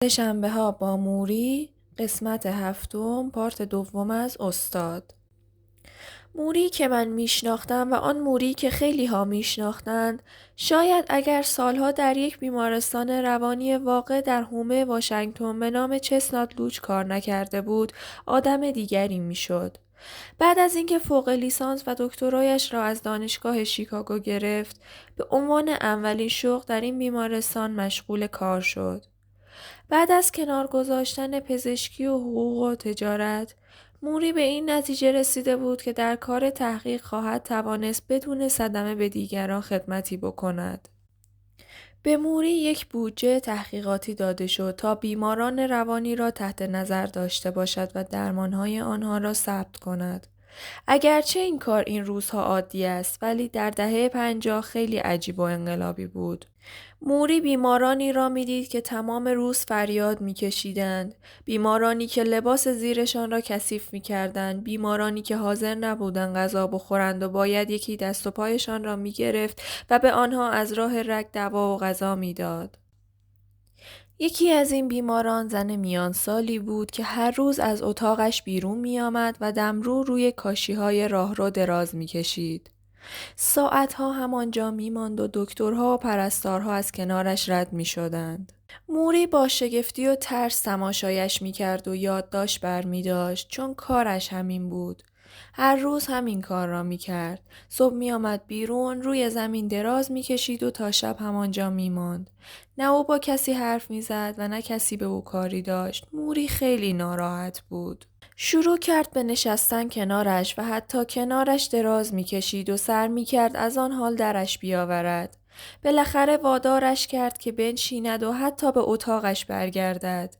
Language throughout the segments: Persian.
شنبه‌ها با موری، قسمت هفتم، پارت دوم از استاد. موری که من میشناختم و آن موری که خیلی ها میشناختند، شاید اگر سالها در یک بیمارستان روانی واقع در هومه واشنگتن به نام چستنات لوج کار نکرده بود، آدم دیگری میشد. بعد از اینکه فوق لیسانس و دکترایش را از دانشگاه شیکاگو گرفت، به عنوان اولین شغل در این بیمارستان مشغول کار شد. بعد از کنار گذاشتن پزشکی و حقوق و تجارت، موری به این نتیجه رسیده بود که در کار تحقیق خواهد توانست بدون صدمه به دیگران خدمتی بکند. به موری یک بودجه تحقیقاتی داده شد تا بیماران روانی را تحت نظر داشته باشد و درمانهای آنها را ثبت کند. اگرچه این کار این روزها عادی است، ولی در دهه 50 خیلی عجیب و انقلابی بود. موری بیمارانی را میدید که تمام روز فریاد میکشیدند، بیمارانی که لباس زیرشان را کثیف میکردند، بیمارانی که حاضر نبودند غذا بخورند و باید یکی دست و پایشان را میگرفت و به آنها از راه رگ دوا و غذا میداد. یکی از این بیماران زن میان سالی بود که هر روز از اتاقش بیرون می آمد و دمرو روی کاشی‌های راهرو دراز می کشید. ساعتها همانجا می ماند و دکترها و پرستارها از کنارش رد می شدند. موری با شگفتی و ترس تماشایش می کرد و یادداشت بر می داشت، چون کارش همین بود. هر روز همین کار را می کرد. صبح می آمد بیرون، روی زمین دراز می کشید و تا شب همانجا می ماند. نه او با کسی حرف می زد و نه کسی به او کاری داشت. موری خیلی ناراحت بود. شروع کرد به نشستن کنارش و حتی کنارش دراز می کشید و سر می کرد از آن حال درش بیاورد. بالاخره وادارش کرد که بنشیند و حتی به اتاقش برگردد.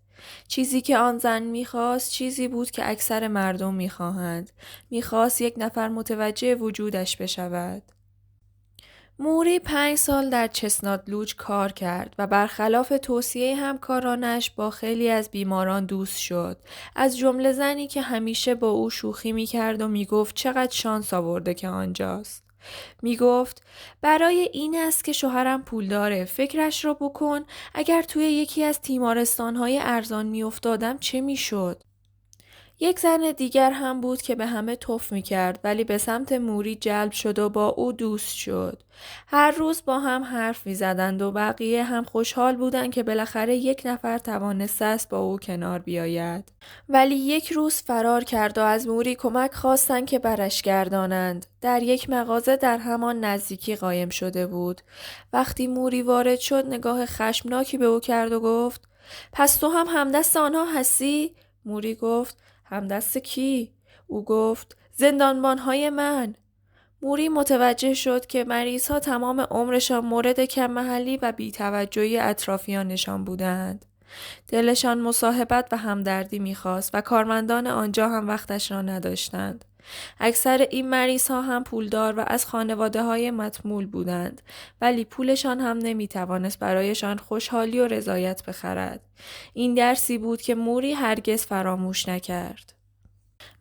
چیزی که آن زن می‌خواست چیزی بود که اکثر مردم می‌خواهند. می‌خواست یک نفر متوجه وجودش بشود. موری 5 سال در چستنات لوج کار کرد و برخلاف توصیه همکارانش با خیلی از بیماران دوست شد. از جمله زنی که همیشه با او شوخی می‌کرد و می‌گفت چقدر شانس آورده که آنجاست. می گفت برای این است که شوهرم پول داره، فکرش رو بکن اگر توی یکی از تیمارستان‌های ارزان می افتادم چه می شد؟ یک زن دیگر هم بود که به همه توف می کرد، ولی به سمت موری جلب شد و با او دوست شد. هر روز با هم حرف می زدند و بقیه هم خوشحال بودند که بالاخره یک نفر توانسته است با او کنار بیاید. ولی یک روز فرار کرد و از موری کمک خواستند که برش گردانند. در یک مغازه در همان نزدیکی قایم شده بود. وقتی موری وارد شد نگاه خشمناکی به او کرد و گفت پس تو هم همدست آنها هستی؟ موری گفت همدست کی؟ او گفت زندانبانهای من. موری متوجه شد که مریضها تمام عمرشان مورد کم محلی و بی‌توجهی اطرافیانشان بودند. دلشان مصاحبت و همدردی می‌خواست و کارمندان آنجا هم وقتش را نداشتند. اکثر این مریض‌ها هم پولدار و از خانواده‌های مطمول بودند، ولی پولشان هم نمی‌توانست برایشان خوشحالی و رضایت بخرد. این درسی بود که موری هرگز فراموش نکرد.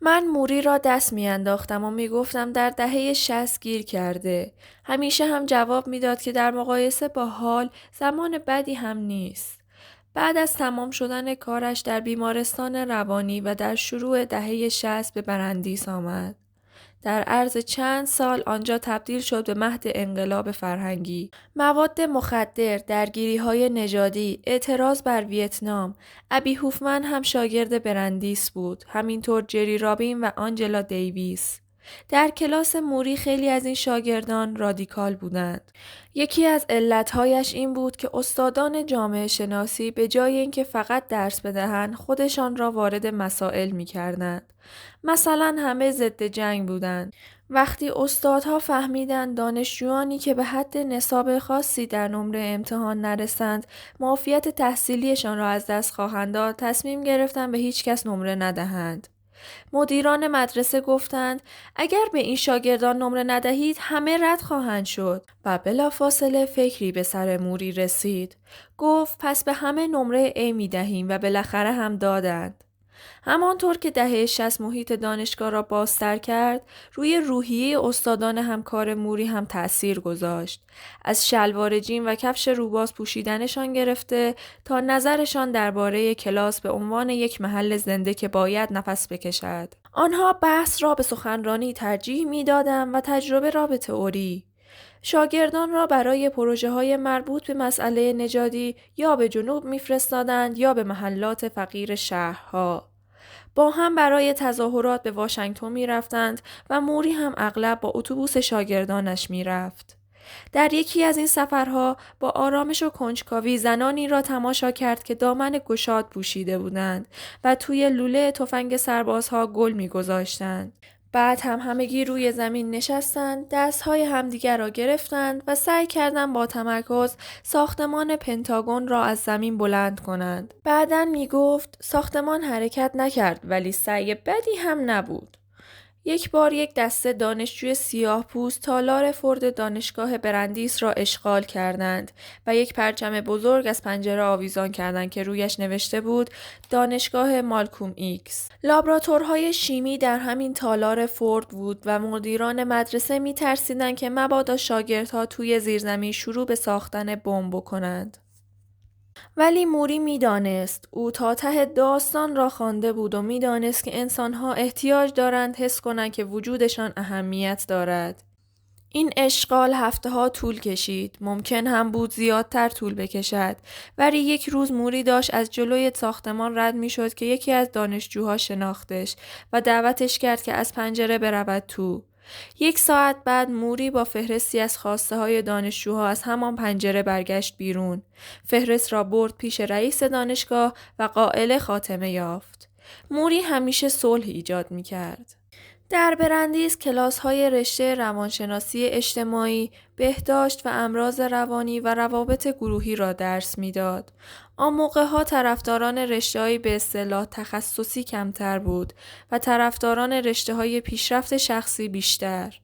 من موری را دست میانداختم و میگفتم در دهه 60 گیر کرده. همیشه هم جواب میداد که در مقایسه با حال زمان بدی هم نیست. بعد از تمام شدن کارش در بیمارستان روانی و در شروع دهه 60 به برندیس آمد. در عرض چند سال آنجا تبدیل شد به مهد انقلاب فرهنگی. مواد مخدر، درگیری‌های نژادی، اعتراض بر ویتنام. ابی هوفمن هم شاگرد برندیس بود. همینطور جری رابین و آنجلا دیویس. در کلاس موری خیلی از این شاگردان رادیکال بودند. یکی از علتهایش این بود که استادان جامعه شناسی به جای اینکه فقط درس بدهند خودشان را وارد مسائل می کردند. مثلا همه ضد جنگ بودند. وقتی استادها فهمیدند دانشجویانی که به حد نصاب خاصی در نمره امتحان نرسند معافیت تحصیلیشان را از دست خواهند داد، تصمیم گرفتند به هیچ کس نمره ندهند. مدیران مدرسه گفتند اگر به این شاگردان نمره ندهید همه رد خواهند شد و بلافاصله فکری به سر موری رسید. گفت پس به همه نمره A می دهیم و بالاخره هم دادند. همانطور که دهه 60 محیط دانشگاه را بازتر کرد، روی روحیه استادان همکار موری هم تأثیر گذاشت. از شلوار جین و کفش روباز پوشیدنشان گرفته تا نظرشان درباره کلاس به عنوان یک محل زنده که باید نفس بکشد. آنها بحث را به سخنرانی ترجیح می‌دادند و تجربه را به تئوری. شاگردان را برای پروژه‌های مربوط به مسئله نژادی یا به جنوب می‌فرستادند یا به محلات فقیر شهرها. با هم برای تظاهرات به واشنگتن می‌رفتند و موری هم اغلب با اتوبوس شاگردانش می‌رفت. در یکی از این سفرها با آرامش و کنجکاوی زنانی را تماشا کرد که دامن گشاد پوشیده بودند و توی لوله تفنگ سربازها گل می‌گذاشتند. بعد هم همگی روی زمین نشستند، دستهای همدیگر را گرفتند و سعی کردند با تمرکز ساختمان پنتاگون را از زمین بلند کنند. بعداً می گفت ساختمان حرکت نکرد ولی سعی بدی هم نبود. یک بار یک دسته دانشجوی سیاه پوست تالار فورد دانشگاه برندیس را اشغال کردند و یک پرچم بزرگ از پنجره آویزان کردند که رویش نوشته بود دانشگاه مالکوم ایکس. لابراتورهای شیمی در همین تالار فورد بود و مدیران مدرسه می ترسیدند که مبادا شاگردها توی زیرزمین شروع به ساختن بمب بکنند. ولی موری میدانست، او تا ته داستان را خوانده بود و میدانست که انسانها احتیاج دارند حس کنند که وجودشان اهمیت دارد. این اشغال هفته‌ها طول کشید، ممکن هم بود زیادتر طول بکشد، ولی یک روز موری داشت از جلوی ساختمان رد میشد که یکی از دانشجوها شناختش و دعوتش کرد که از پنجره برود تو. 1 ساعت بعد موری با فهرستی از خواسته های دانشجوها از همان پنجره برگشت بیرون. فهرست را برد پیش رئیس دانشگاه و قائله خاتمه یافت. موری همیشه صلح ایجاد می کرد. در برندیس کلاس‌های رشته روانشناسی اجتماعی، بهداشت و امراض روانی و روابط گروهی را درس می‌داد. آن موقع‌ها طرفداران رشته‌های به اصطلاح تخصصی کمتر بود و طرفداران رشته‌های پیشرفت شخصی بیشتر.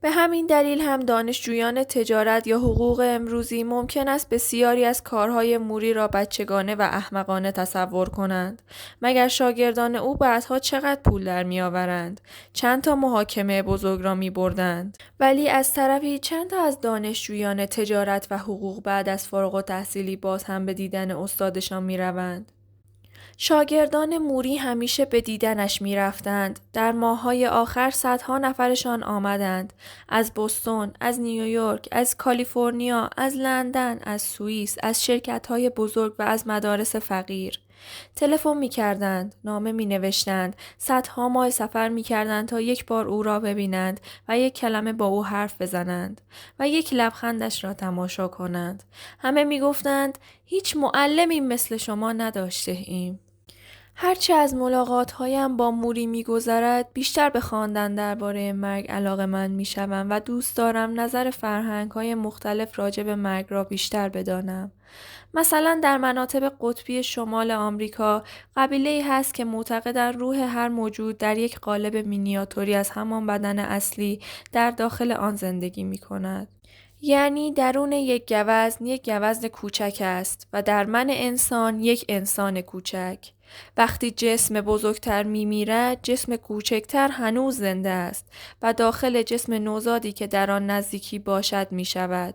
به همین دلیل هم دانشجویان تجارت یا حقوق امروزی ممکن است بسیاری از کارهای موری را بچگانه و احمقانه تصور کنند. مگر شاگردان او بعدها چقدر پول در می آورند؟ چند تا محاکمه بزرگ را می بردند؟ ولی از طرفی چند تا از دانشجویان تجارت و حقوق بعد از فارغ التحصیلی باز هم به دیدن استادشان می روند؟ شاگردان موری همیشه به دیدنش می رفتند. در ماه‌های آخر صدها نفرشان آمدند. از بوستون، از نیویورک، از کالیفرنیا، از لندن، از سوئیس، از شرکت‌های بزرگ و از مدارس فقیر. تلفن می کردند، نامه می نوشتند، صدها مایل سفر می کردند تا یک بار او را ببینند و یک کلمه با او حرف بزنند و یک لبخندش را تماشا کنند. همه می گفتند هیچ معلمی مثل شما نداشته ایم. هرچه از ملاقات‌هایم با موری می‌گذرد بیشتر به خواندن درباره مرگ علاقه‌مند می‌شوم و دوست دارم نظر فرهنگ‌های مختلف راجع به مرگ را بیشتر بدانم. مثلا در مناطق قطبی شمال آمریکا قبیله‌ای هست که معتقدند روح هر موجود در یک قالب مینیاتوری از همان بدن اصلی در داخل آن زندگی می‌کند. یعنی درون یک گوزن کوچک است و در من انسان یک انسان کوچک. وقتی جسم بزرگتر میمیرد، جسم کوچکتر هنوز زنده است و داخل جسم نوزادی که در آن نزدیکی باشد می شود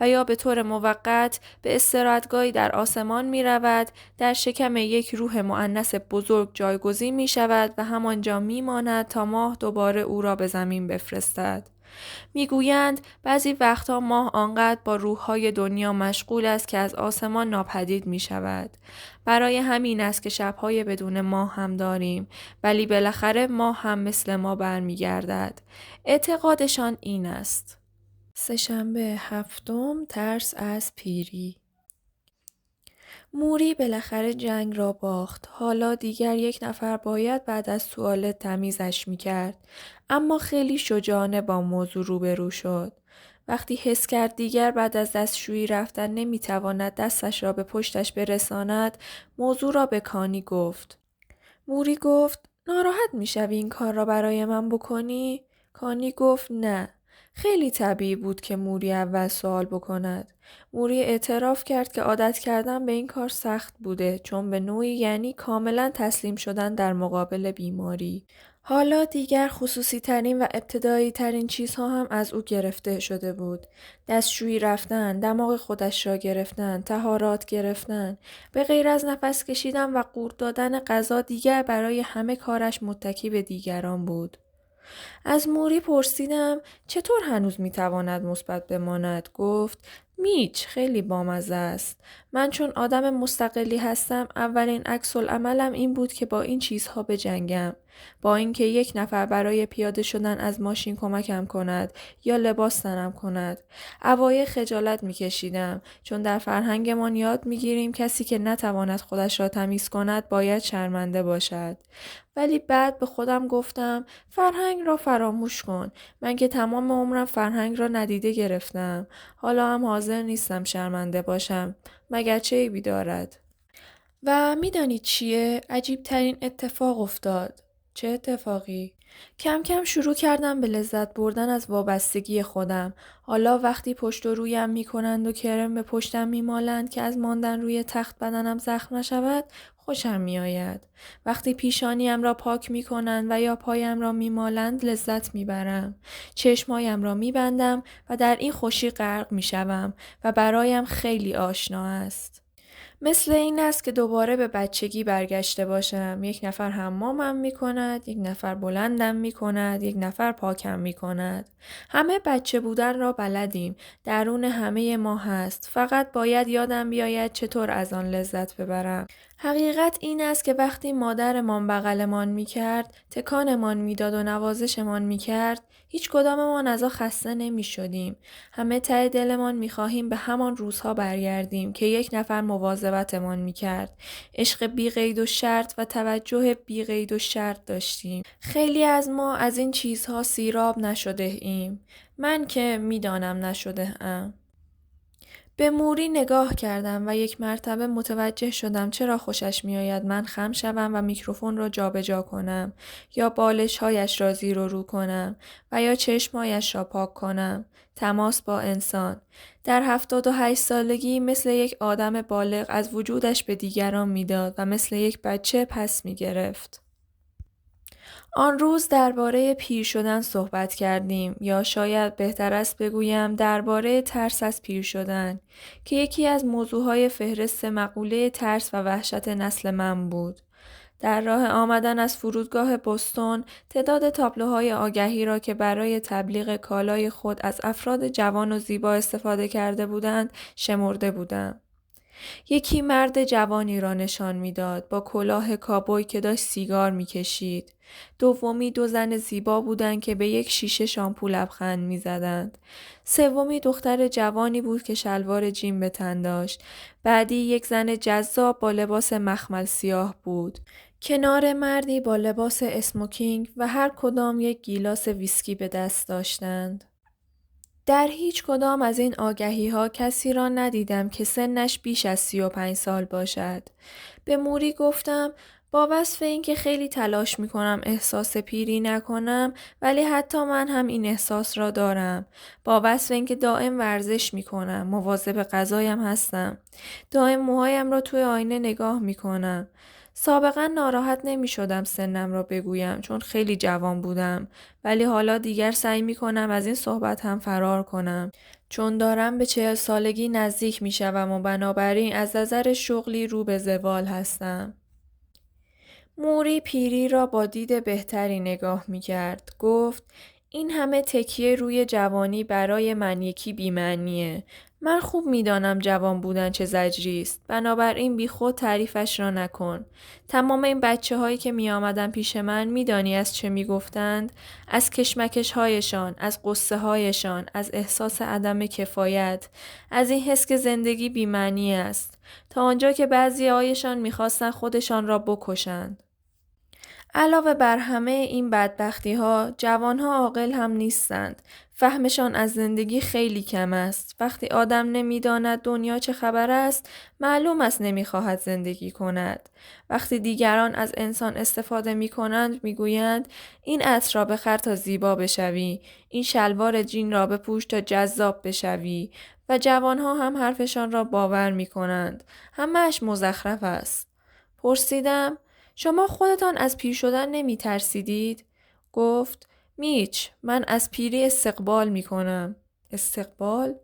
و یا به طور موقت به استراحتگاهی در آسمان می رود، در شکم یک روح مؤنث بزرگ جایگزین می شود و همانجا می ماند تا ماه دوباره او را به زمین بفرستد. میگویند بعضی وقتا ماه آنقدر با روح‌های دنیا مشغول است که از آسمان ناپدید می شود. برای همین است که شب‌های بدون ماه هم داریم، ولی بالاخره ماه هم مثل ما برمیگردد. اعتقادشان این است. سه‌شنبه 7 ترس از پیری. موری بالاخره جنگ را باخت. حالا دیگر یک نفر باید بعد از توالت تمیزش میکرد. اما خیلی شجاعانه با موضوع روبرو شد. وقتی حس کرد دیگر بعد از دستشویی رفتن نمیتواند دستش را به پشتش برساند، موضوع را به کانی گفت. موری گفت ناراحت میشوی این کار را برای من بکنی؟ کانی گفت نه. خیلی طبیعی بود که موری اول سوال بکند. موری اعتراف کرد که عادت کردن به این کار سخت بوده، چون به نوعی یعنی کاملا تسلیم شدن در مقابل بیماری. حالا دیگر خصوصی ترین و ابتدایی ترین چیزها هم از او گرفته شده بود. دستشویی رفتن، دماغ خودش را گرفتن، طهارات گرفتن، به غیر از نفس کشیدن و قورت دادن غذا دیگر برای همه کارش متکی به دیگران بود. از موری پرسیدم چطور هنوز میتواند مثبت بماند؟ گفت میچ، خیلی بامزه است. من چون آدم مستقلی هستم اولین عکس‌العملم این بود که با این چیزها بجنگم. با اینکه یک نفر برای پیاده شدن از ماشین کمکم کند یا لباس تنم کند. اوایل خجالت میکشیدم، چون در فرهنگمان یاد میگیریم کسی که نتواند خودش را تمیز کند باید شرمنده باشد. ولی بعد به خودم گفتم فرهنگ را فراموش کن. من که تمام عمرم فرهنگ را ندیده گرفتم. حالا هم حاضر نیستم شرمنده باشم. مگر چه عیبی دارد؟ و میدانی چیه؟ عجیب ترین اتفاق افتاد. چه اتفاقی؟ کم کم شروع کردم به لذت بردن از وابستگی خودم. حالا وقتی پشت و رویم میکنند و کرم به پشتم میمالند که از ماندن روی تخت بدنم زخم نشود، خوشم میآید. وقتی پیشانیم را پاک میکنند و یا پایم را میمالند لذت میبرم. چشمایم را میبندم و در این خوشی غرق میشوم و برایم خیلی آشنا است. مثل این است که دوباره به بچگی برگشته باشم. یک نفر حمامم می کند، یک نفر بلندم می کند، یک نفر پاکم می کند. همه بچه بودن را بلدیم. درون همه ما هست. فقط باید یادم بیاید چطور از آن لذت ببرم. حقیقت این است که وقتی مادرمان بغلمان می کرد، تکانمان می داد و نوازشمان می کرد، هیچ کداممان از آن خسته نمی شدیم. همه ته دلمان می خواهیم به همان روزها برگردیم که یک نفر مواظبتمان می کرد. عشق بی قید و شرط و توجه بی قید و شرط داشتیم. خیلی از ما از این چیزها سیراب نشده ایم. من که می دانم نشده ام. به موری نگاه کردم و یک مرتبه متوجه شدم چرا خوشش میآید من خم شوم و میکروفون را جابجا کنم یا بالش‌هایش را زیر و رو کنم و یا چشمایش را پاک کنم. تماس با انسان. در 78 سالگی مثل یک آدم بالغ از وجودش به دیگران میداد و مثل یک بچه پس میگرفت. آن روز درباره پیر شدن صحبت کردیم، یا شاید بهتر است بگویم درباره ترس از پیر شدن که یکی از موضوعهای فهرست مقوله ترس و وحشت نسل من بود. در راه آمدن از فرودگاه بوستون تعداد تابلوهای آگهی را که برای تبلیغ کالای خود از افراد جوان و زیبا استفاده کرده بودند شمرده بودم. یکی مرد جوانی را نشان میداد با کلاه کابوی که داشت سیگار میکشید. دومی دو زن زیبا بودند که به یک شیشه شامپو لبخند میزدند. سومی دختر جوانی بود که شلوار جین به تن داشت. بعدی یک زن جذاب با لباس مخمل سیاه بود. کنار مردی با لباس اسموکینگ و هر کدام یک گیلاس ویسکی به دست داشتند. در هیچ کدام از این آگهی ها کسی را ندیدم که سنش بیش از 35 سال باشد. به موری گفتم با وصف این که خیلی تلاش می کنم احساس پیری نکنم، ولی حتی من هم این احساس را دارم. با وصف این که دائم ورزش می کنم، مواظب غذایم هستم. دائم موهایم را توی آینه نگاه می کنم. سابقا ناراحت نمی شدم سنم را بگویم چون خیلی جوان بودم، ولی حالا دیگر سعی می کنم از این صحبت هم فرار کنم چون دارم به 40 سالگی نزدیک می شوم و بنابراین از نظر شغلی رو به زوال هستم. موری پیری را با دید بهتری نگاه می کرد. گفت این همه تکیه روی جوانی برای من یکی بی‌معنیه. من خوب میدانم جوان بودن چه زجری است. بنابراین بی خود تعریفش را نکن. تمام این بچه هایی که می آمدن پیش من میدانی از چه می گفتند؟ از کشمکش هایشان، از قصه هایشان، از احساس عدم کفایت، از این حس که زندگی بی‌معنی است. تا آنجا که بعضی هایشان می خواستن خودشان را بکشند. علاوه بر همه این بدبختی ها، جوان ها عاقل هم نیستند. فهمشان از زندگی خیلی کم است. وقتی آدم نمی‌داند دنیا چه خبر است، معلوم است نمی‌خواهد زندگی کند. وقتی دیگران از انسان استفاده می‌کنند می‌گویند این عطر را بخر تا زیبا بشوی، این شلوار جین را بپوش تا جذاب بشوی و جوانها هم حرفشان را باور می‌کنند. همه‌اش مزخرف است. پرسیدم شما خودتان از پیر شدن نمی‌ترسیدید؟ گفت میچ، من از پیری استقبال می کنم. استقبال؟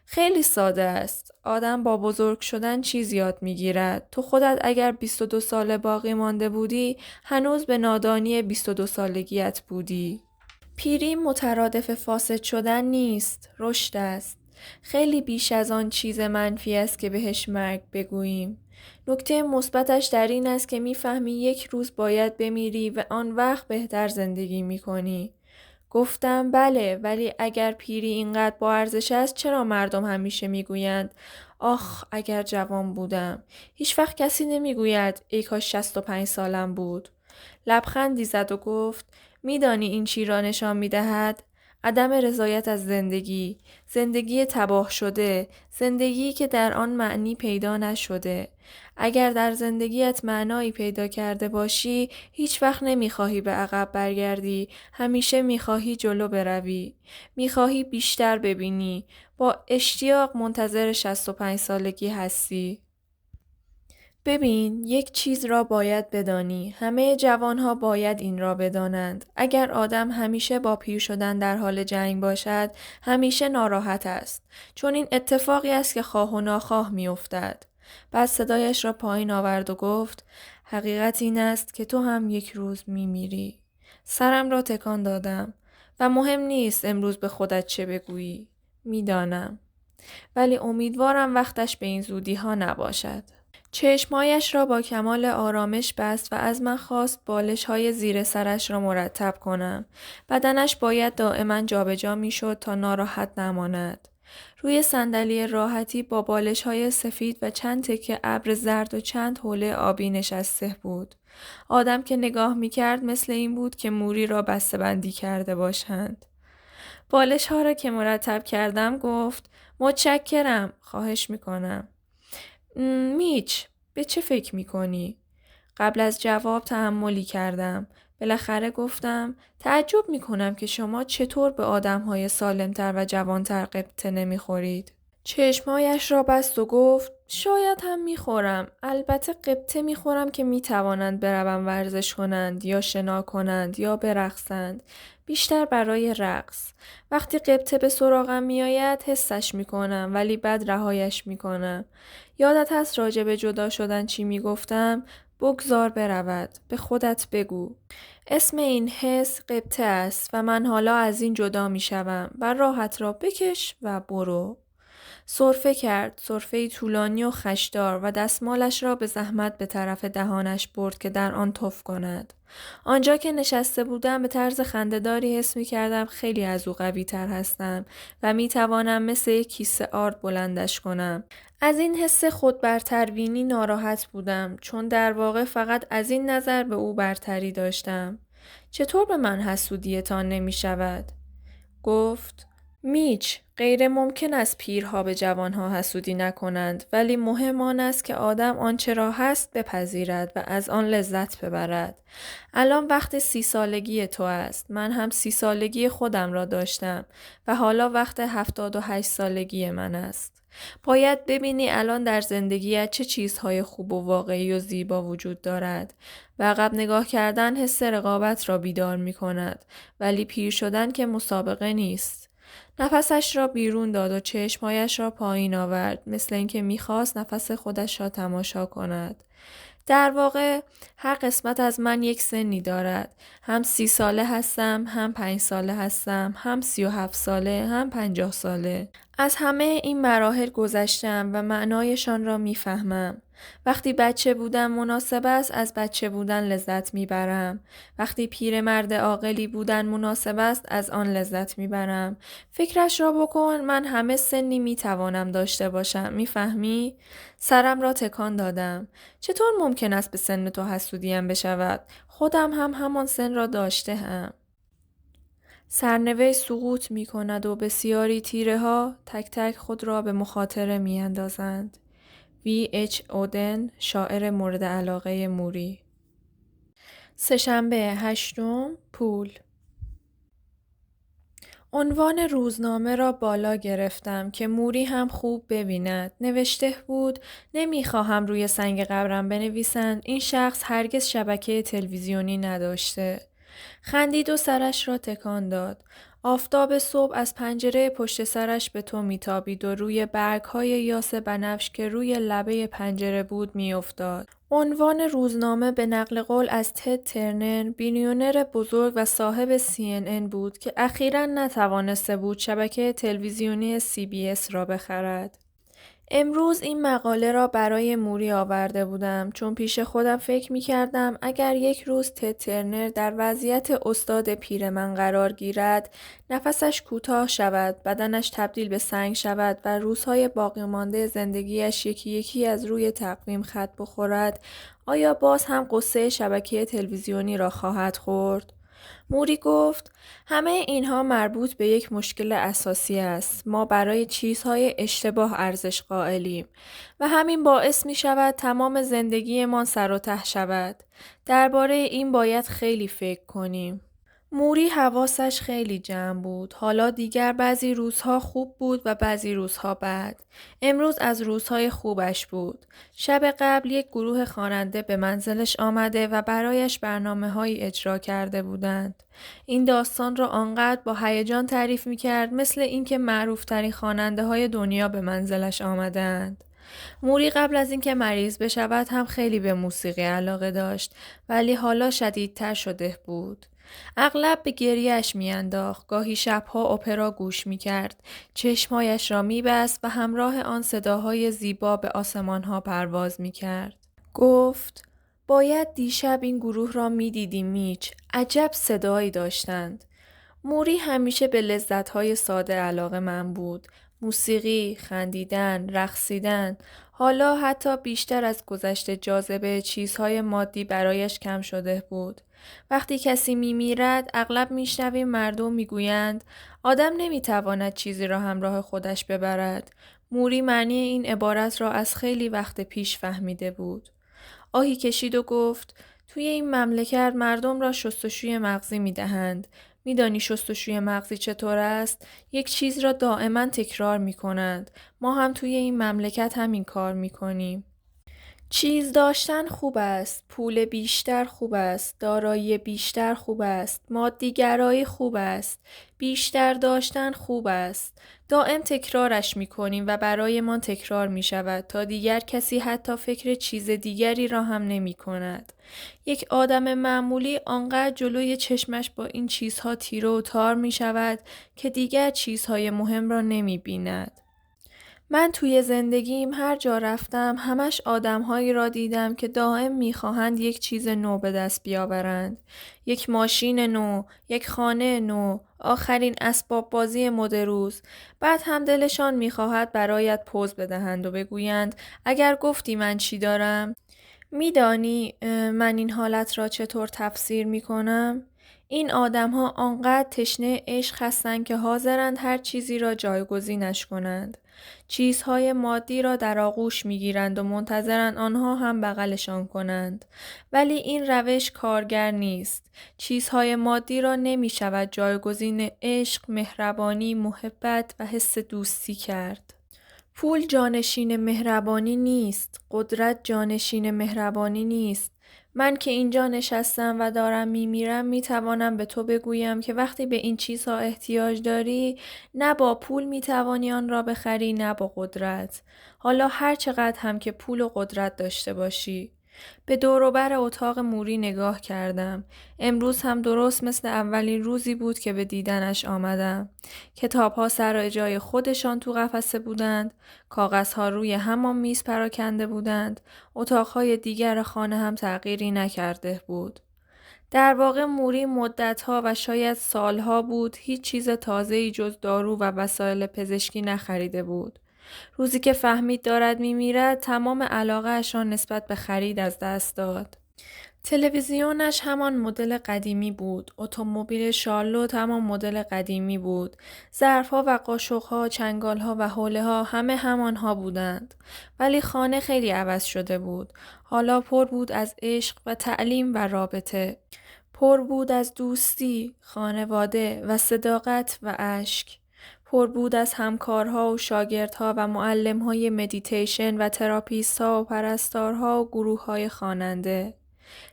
خیلی ساده است. آدم با بزرگ شدن چیز یاد می گیرد. تو خودت اگر 22 ساله باقی مانده بودی، هنوز به نادانی 22 سالگیت بودی. پیری مترادف فاسد شدن نیست، رشد است. خیلی بیش از آن چیز منفی است که بهش مرگ بگوییم. نکته مثبتش در این است که میفهمی یک روز باید بمیری و آن وقت بهتر زندگی میکنی. گفتم بله، ولی اگر پیری اینقدر با ارزش است چرا مردم همیشه میگویند آخ اگر جوان بودم؟ هیچ وقت کسی نمیگوید ای کاش 65 سالم بود. لبخندی زد و گفت میدانی این چی را نشان میدهد؟ عدم رضایت از زندگی، زندگی تباه شده، زندگی که در آن معنی پیدا نشده. اگر در زندگیت معنایی پیدا کرده باشی، هیچ وقت نمیخواهی به عقب برگردی، همیشه میخواهی جلو بروی. میخواهی بیشتر ببینی، با اشتیاق منتظر 65 سالگی هستی. ببین، یک چیز را باید بدانی. همه جوانها باید این را بدانند. اگر آدم همیشه با پیر شدن در حال جنگ باشد، همیشه ناراحت است. چون این اتفاقی است که خواه و ناخواه می افتد. بعد صدایش را پایین آورد و گفت حقیقت این است که تو هم یک روز می میری. سرم را تکان دادم و مهم نیست امروز به خودت چه بگویی. میدانم. ولی امیدوارم وقتش به این زودی ها نباشد. چشمایش را با کمال آرامش بست و از من خواست بالش های زیر سرش را مرتب کنم. بدنش باید دائما جابجا می شد تا ناراحت نماند. روی صندلی راحتی با بالش های سفید و چند تکه ابر زرد و چند حوله آبی نشسته بود. آدم که نگاه می کرد مثل این بود که موری را بسته بندی کرده باشند. بالش ها را که مرتب کردم گفت متشکرم، خواهش می کنم. میچ، به چه فکر میکنی؟ قبل از جواب تأملی کردم. بالاخره گفتم تعجب میکنم که شما چطور به آدمهای سالمتر و جوانتر قبطه نمیخورید. چشمایش را بست و گفت شاید هم میخورم. البته قبطه میخورم که میتوانند بروند ورزش کنند یا شنا کنند یا برقصند. بیشتر برای رقص. وقتی قبطه به سراغم میآید حسش میکنم ولی بعد رهایش میکنم. یادت هست راجع به جدا شدن چی میگفتم؟ بگذار برود. به خودت بگو. اسم این حس قبطه است و من حالا از این جدا میشوم و راحت را بکش و برو. سرفه کرد، سرفه‌ای طولانی و خشدار و دستمالش را به زحمت به طرف دهانش برد که در آن تف کند. آنجا که نشسته بودم به طرز خنده‌داری حس می کردم خیلی از او قوی تر هستم و می توانم مثل یک کیسه آرد بلندش کنم. از این حس خود برتربینی ناراحت بودم چون در واقع فقط از این نظر به او برتری داشتم. چطور به من حسودیتان نمی شود؟ گفت میچ، غیر ممکن است پیرها به جوانها حسودی نکنند ولی مهم آن است که آدم آنچه را هست بپذیرد و از آن لذت ببرد. الان وقت 30 سالگی تو است. من هم 30 سالگی خودم را داشتم و حالا وقت 78 سالگی من است. باید ببینی الان در زندگیت چه چیزهای خوب و واقعی و زیبا وجود دارد. و عقب نگاه کردن حس رقابت را بیدار می کند ولی پیر شدن که مسابقه نیست. نفسش را بیرون داد و چشمایش را پایین آورد مثل اینکه می‌خواست نفس خودش را تماشا کند. در واقع هر قسمت از من یک سنی دارد. هم 30 ساله هستم، هم 5 ساله هستم، هم 37 ساله، هم 50 ساله. از همه این مراحل گذشتم و معنایشان را میفهمم. وقتی بچه بودم مناسب است از بچه بودن لذت میبرم. وقتی پیرمرد عاقلی بودن مناسب است از آن لذت میبرم. فکرش را بکن، من همه سنی میتوانم داشته باشم. میفهمی؟ سرم را تکان دادم. چطور ممکن است به سن تو حسودیم بشود؟ خودم هم همان سن را داشته هم. سرنوشت سقوط می کند و بسیاری تیره ها تک تک خود را به مخاطره می اندازند. V.H. اودن، شاعر مورد علاقه موری. سه‌شنبه 8 پول. عنوان روزنامه را بالا گرفتم که موری هم خوب ببیند. نوشته بود نمیخواهم روی سنگ قبرم بنویسند این شخص هرگز شبکه تلویزیونی نداشته. خندید و سرش را تکان داد. آفتاب صبح از پنجره پشت سرش به تو میتابید و روی برگ‌های یاس بنفش که روی لبه پنجره بود میافتاد. عنوان روزنامه به نقل قول از تد ترنر، بیلیونر بزرگ و صاحب CNN بود که اخیراً نتوانسته بود شبکه تلویزیونی CBS را بخرد. امروز این مقاله را برای موری آورده بودم چون پیش خودم فکر می کردم اگر یک روز تد ترنر در وضعیت استاد پیر من قرار گیرد، نفسش کوتاه شود، بدنش تبدیل به سنگ شود و روزهای باقی مانده زندگیش یکی یکی از روی تقویم خط بخورد، آیا باز هم قصه شبکه تلویزیونی را خواهد خورد؟ موری گفت همه اینها مربوط به یک مشکل اساسی است. ما برای چیزهای اشتباه ارزش قائلیم و همین باعث می شود تمام زندگیمان سر و ته شود. درباره این باید خیلی فکر کنیم. موری حواسش خیلی جمع بود. حالا دیگر بعضی روزها خوب بود و بعضی روزها بد. امروز از روزهای خوبش بود. شب قبل یک گروه خواننده به منزلش آمده و برایش برنامه‌هایی اجرا کرده بودند. این داستان را آنقدر با هیجان تعریف می‌کرد مثل اینکه معروف‌ترین خواننده‌های دنیا به منزلش آمدند. موری قبل از اینکه مریض بشود هم خیلی به موسیقی علاقه داشت ولی حالا شدیدتر شده بود. اغلب به گریه‌اش میانداخت، گاهی شبها اپرا گوش میکرد، چشمهایش را میبست و همراه آن صداهای زیبا به آسمانها پرواز میکرد. گفت باید دیشب این گروه را میدیدی میچ، عجب صدایی داشتند. موری همیشه به لذت‌های ساده علاقه‌مند بود. موسیقی، خندیدن، رقصیدن. حالا حتی بیشتر از گذشته جاذبه چیزهای مادی برایش کم شده بود. وقتی کسی میمیرد اغلب میشنویم مردم میگویند آدم نمیتواند چیزی را همراه خودش ببرد. موری معنی این عبارت را از خیلی وقت پیش فهمیده بود. آهی کشید و گفت توی این مملکت مردم را شستشوی مغزی میدهند. میدانی شستشوی مغزی چطور است؟ یک چیز را دائما تکرار میکنند. ما هم توی این مملکت همین کار میکنیم. چیز داشتن خوب است، پول بیشتر خوب است، دارایی بیشتر خوب است، مادیگرایی خوب است، بیشتر داشتن خوب است. دائم تکرارش می‌کنیم و برایمان تکرار می‌شود تا دیگر کسی حتی فکر چیز دیگری را هم نمی‌کند. یک آدم معمولی آنقدر جلوی چشمش با این چیزها تیره و تار می‌شود که دیگر چیزهای مهم را نمی‌بیند. من توی زندگیم هر جا رفتم همش آدم‌هایی را دیدم که دائم می‌خواهند یک چیز نو به دست بیاورند. یک ماشین نو، یک خانه نو، آخرین اسباب بازی مد روز. بعد هم دلشان می‌خواهد برایت پوز بدهند و بگویند اگر گفتی من چی دارم؟ میدانی من این حالت را چطور تفسیر می‌کنم؟ این آدم‌ها آنقدر تشنه عشق هستند که حاضرند هر چیزی را جایگزینش کنند. چیزهای مادی را در آغوش می‌گیرند و منتظرند آنها هم بغلشان کنند. ولی این روش کارگر نیست. چیزهای مادی را نمی‌شود جایگزین عشق، مهربانی، محبت و حس دوستی کرد. پول جانشین مهربانی نیست. قدرت جانشین مهربانی نیست. من که اینجا نشستم و دارم میمیرم میتوانم به تو بگویم که وقتی به این چیزها احتیاج داری نه با پول میتوانی آن را بخری نه با قدرت. حالا هر چقدر هم که پول و قدرت داشته باشی. به دور و بر اتاق موری نگاه کردم. امروز هم درست مثل اولین روزی بود که به دیدنش آمدم. کتاب‌ها سر جای خودشان تو قفسه بودند، کاغذها روی همان میز پراکنده بودند، اتاق‌های دیگر خانه هم تغییری نکرده بود. در واقع موری مدت‌ها و شاید سالها بود هیچ چیز تازه‌ای جز دارو و وسایل پزشکی نخریده بود. روزی که فهمید دارد میمیرد تمام علاقه‌اش را نسبت به خرید از دست داد. تلویزیونش همان مدل قدیمی بود. اتومبیل شارلوت همان مدل قدیمی بود. ظرفها و قاشقها، چنگالها و حوله‌ها همه همانها بودند. ولی خانه خیلی عوض شده بود. حالا پر بود از عشق و تعلیم و رابطه. پر بود از دوستی، خانواده و صداقت و اشک. پر بود از همکارها و شاگردها و معلم‌های مدیتیشن و تراپیست‌ها و پرستارها و گروه‌های خواننده.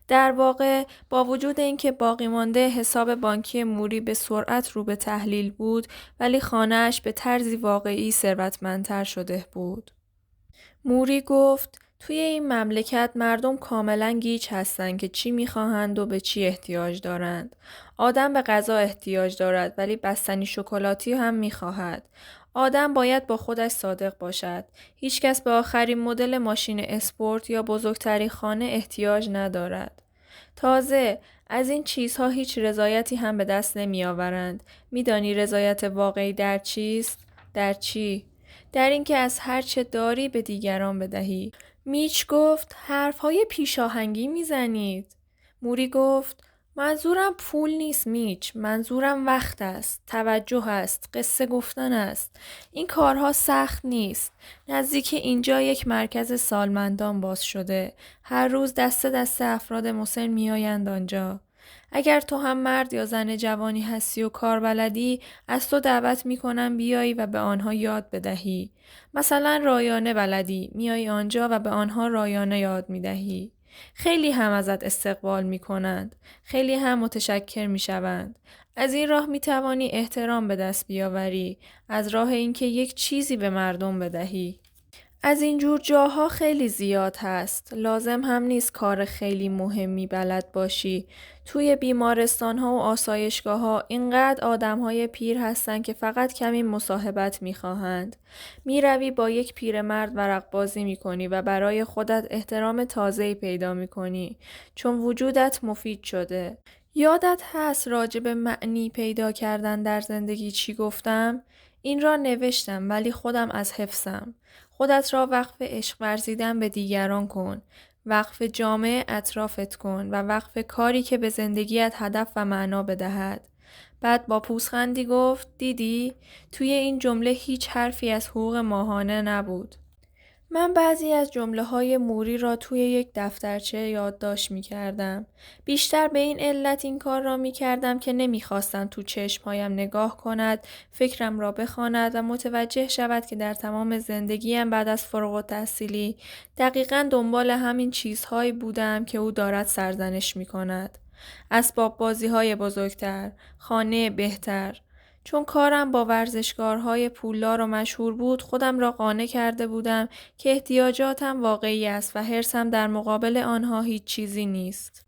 در واقع با وجود اینکه باقی مانده حساب بانکی موری به سرعت رو به تحلیل بود، ولی خانه‌اش به طرزی واقعی ثروتمندتر شده بود. موری گفت توی این مملکت مردم کاملا گیج هستن که چی میخواهند و به چی احتیاج دارند. آدم به غذا احتیاج دارد ولی بستنی شکلاتی هم میخواهد. آدم باید با خودش صادق باشد. هیچکس به آخرین مدل ماشین اسپورت یا بزرگترین خانه احتیاج ندارد. تازه از این چیزها هیچ رضایتی هم به دست نمی آورند. میدانی رضایت واقعی در چیست؟ در چی؟ در اینکه از هر چه داری به دیگران بدهی. میچ گفت حرفهای پیشاهنگی میزنید. موری گفت منظورم پول نیست میچ، منظورم وقت است، توجه است، قصه گفتن است. این کارها سخت نیست. نزدیک اینجا یک مرکز سالمندان باز شده. هر روز دسته دسته افراد مسن میآیند آنجا. اگر تو هم مرد یا زن جوانی هستی و کار بلدی، از تو دعوت میکنم بیایی و به آنها یاد بدهی. مثلا رایانه بلدی، میایی آنجا و به آنها رایانه یاد میدهی. خیلی هم ازت استقبال میکنند. خیلی هم متشکر میشوند. از این راه میتوانی احترام به دست بیاوری. از راه اینکه یک چیزی به مردم بدهی. از اینجور جاها خیلی زیاد هست. لازم هم نیست کار خیلی مهمی بلد باشی. توی بیمارستان ها و آسایشگاه ها اینقدر آدم های پیر هستن که فقط کمی مصاحبت میخواهند. میروی با یک پیرمرد ورق بازی میکنی و برای خودت احترام تازه‌ای پیدا میکنی. چون وجودت مفید شده. یادت هست راجع به معنی پیدا کردن در زندگی چی گفتم؟ این را نوشتم ولی خودم از حفظم. خودت را وقف عشق ورزیدن به دیگران کن. وقف جامعه اطرافت کن و وقف کاری که به زندگیت هدف و معنا بدهد. بعد با پوزخندی گفت دیدی؟ توی این جمله هیچ حرفی از حقوق ماهانه نبود. من بعضی از جمله‌های موری را توی یک دفترچه یادداشت می‌کردم. بیشتر به این علت این کار را می‌کردم که نمی‌خواستم تو چشم‌هایم نگاه کند، فکرم را بخواند و متوجه شود که در تمام زندگیم بعد از فارغ التحصیلی دقیقاً دنبال همین چیزهایی بودم که او دارد سرزنش می‌کند. اسباب بازی‌های بزرگتر، خانه بهتر. چون کارم با ورزشکارهای پولدار و مشهور بود خودم را قانع کرده بودم که احتیاجاتم واقعی است و حرصم در مقابل آنها هیچ چیزی نیست.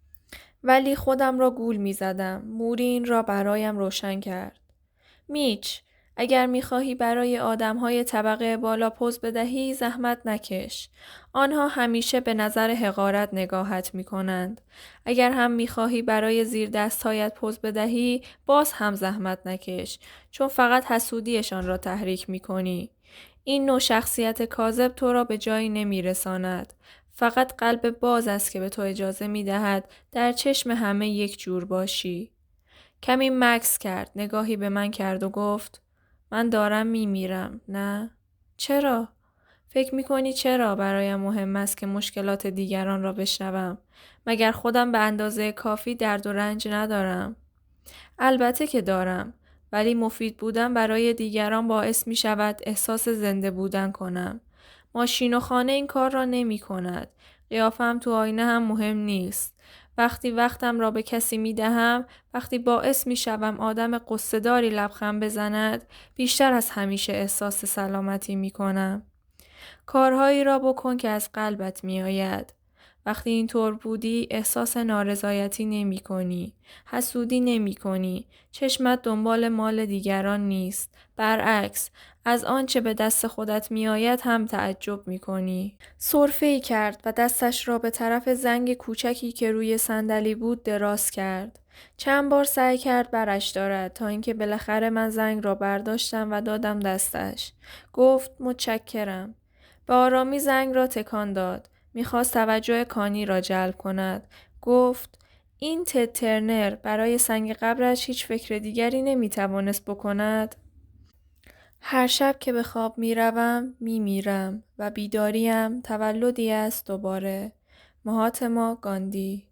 ولی خودم را گول می زدم. موری این را برایم روشن کرد. میچ، اگر می‌خواهی برای آدم‌های طبقه بالا پوز بدهی زحمت نکش. آنها همیشه به نظر حقارت نگاهت می‌کنند. اگر هم می‌خواهی برای زیر دست‌هایت پوز بدهی باز هم زحمت نکش، چون فقط حسودیشان را تحریک می‌کنی. این نوع شخصیت کاذب تو را به جایی نمی‌رساند. فقط قلب باز است که به تو اجازه می‌دهد در چشم همه یک جور باشی. کمی مکث کرد، نگاهی به من کرد و گفت من دارم میمیرم، نه؟ چرا؟ فکر میکنی چرا برایم مهم است که مشکلات دیگران را بشنوم؟ مگر خودم به اندازه کافی درد و رنج ندارم؟ البته که دارم، ولی مفید بودن برای دیگران باعث می شود احساس زنده بودن کنم. ماشین و خانه این کار را نمی کند. قیافم تو آینه هم مهم نیست. وقتی وقتم را به کسی می دهم، وقتی باعث می شوم آدم قصه‌داری لبخند بزند، بیشتر از همیشه احساس سلامتی می کنم. کارهایی را بکن که از قلبت می آید. وقتی اینطور بودی احساس نارضایتی نمی کنی. حسودی نمی کنی. چشمت دنبال مال دیگران نیست. برعکس، از آنچه به دست خودت می آید هم تعجب می کنی. سرفه‌ای کرد و دستش را به طرف زنگ کوچکی که روی صندلی بود دراز کرد. چند بار سعی کرد برش دارد تا اینکه بالاخره من زنگ را برداشتم و دادم دستش. گفت متشکرم. به آرامی زنگ را تکان داد. میخواست توجه کانی را جلب کند. گفت این تد ترنر برای سنگ قبرش هیچ فکر دیگری نمیتوانست بکند؟ هر شب که به خواب میروم میمیرم و بیداریم تولدی است دوباره. مهاتما گاندی.